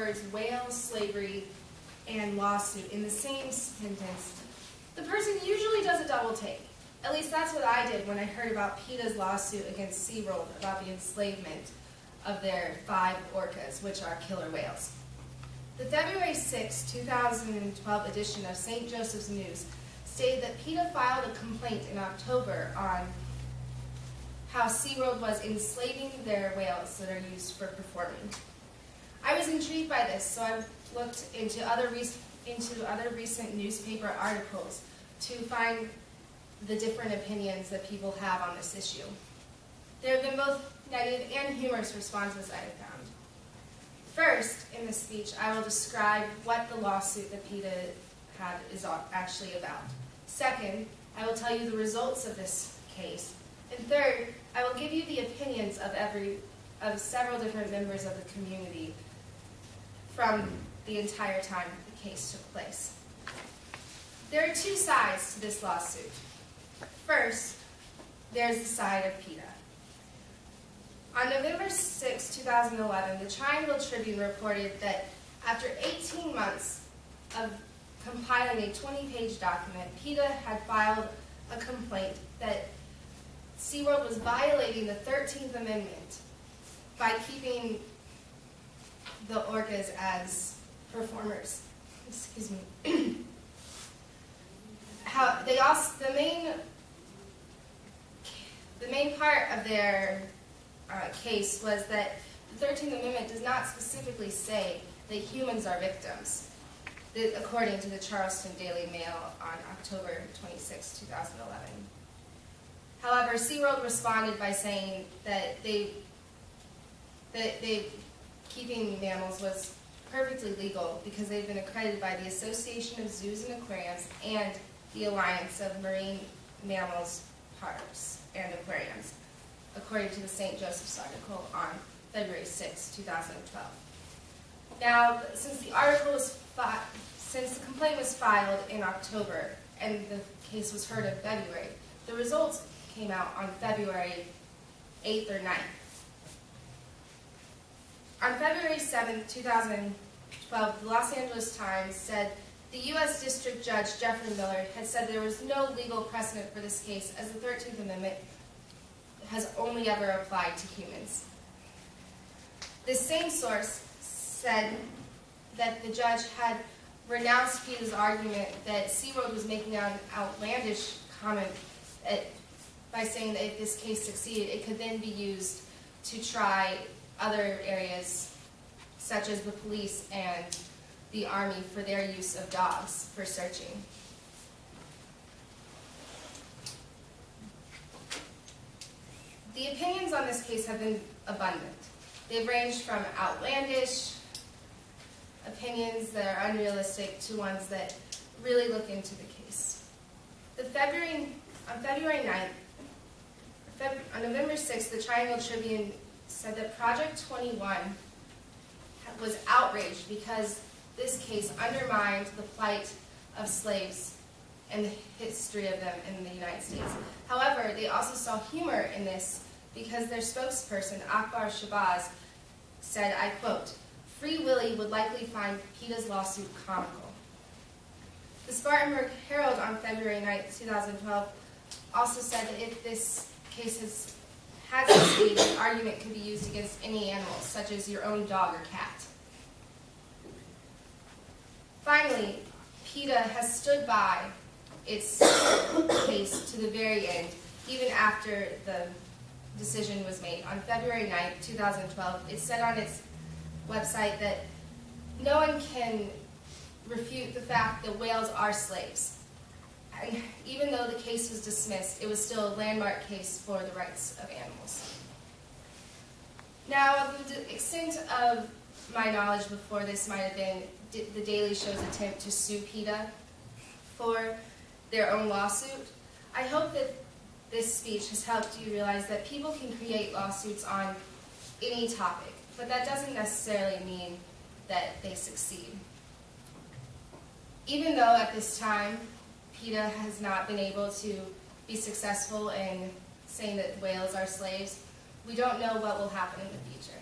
words whale, slavery, and lawsuit in the same sentence, the person usually does a double take. At least that's what I did when I heard about PETA's lawsuit against SeaWorld about the enslavement of their 5 orcas, which are killer whales. The February 6, 2012 edition of St. Joseph's News stated that PETA filed a complaint in October on how SeaWorld was enslaving their whales that are used for performing. I was intrigued by this, so I looked into other recent newspaper articles to find the different opinions that people have on this issue. There have been both negative and humorous responses I have found. First, in this speech, I will describe what the lawsuit that PETA had is actually about. Second, I will tell you the results of this case. And third, I will give you the opinions of several different members of the community from the entire time the case took place. There are 2 sides to this lawsuit. First, there's the side of PETA. On November 6, 2011, the Triangle Tribune reported that after 18 months of compiling a 20-page document, PETA had filed a complaint that SeaWorld was violating the 13th Amendment by keeping the orcas as performers. Excuse me. The main part of their case was that the 13th Amendment does not specifically say that humans are victims, according to the Charleston Daily Mail on October 26, 2011. However, SeaWorld responded by saying that keeping mammals was perfectly legal because they've been accredited by the Association of Zoos and Aquariums and the Alliance of Marine Mammals, Parks, and Aquariums, according to the St. Joseph's article on February 6, 2012. Now, since the complaint was filed in October and the case was heard in February, the results came out on February 8th or 9th. On February 7, 2012, the Los Angeles Times said the U.S. District Judge Jeffrey Miller had said there was no legal precedent for this case as the 13th Amendment has only ever applied to humans. This same source said that the judge had renounced PETA's argument that SeaWorld was making an outlandish comment by saying that if this case succeeded, it could then be used to try other areas, such as the police and the Army, for their use of dogs for searching. The opinions on this case have been abundant. They've ranged from outlandish opinions that are unrealistic to ones that really look into the case. On February 9th, on November 6th, the Triangle Tribune said that Project 21 was outraged because this case undermined the plight of slaves and the history of them in the United States. However, they also saw humor in this because their spokesperson, Akbar Shabazz, said, I quote, "Free Willy would likely find PETA's lawsuit comical." The Spartanburg Herald on February 9, 2012 also said that if this case had succeeded, the argument could be used against any animal, such as your own dog or cat. Finally, PETA has stood by its case to the very end, even after the decision was made. On February 9, 2012, it said on its website that no one can refute the fact that whales are slaves. And even though the case was dismissed, it was still a landmark case for the rights of animals. Now, the extent of my knowledge before this might have been the Daily Show's attempt to sue PETA for their own lawsuit. I hope that this speech has helped you realize that people can create lawsuits on any topic, but that doesn't necessarily mean that they succeed. Even though at this time, PETA has not been able to be successful in saying that whales are slaves, we don't know what will happen in the future.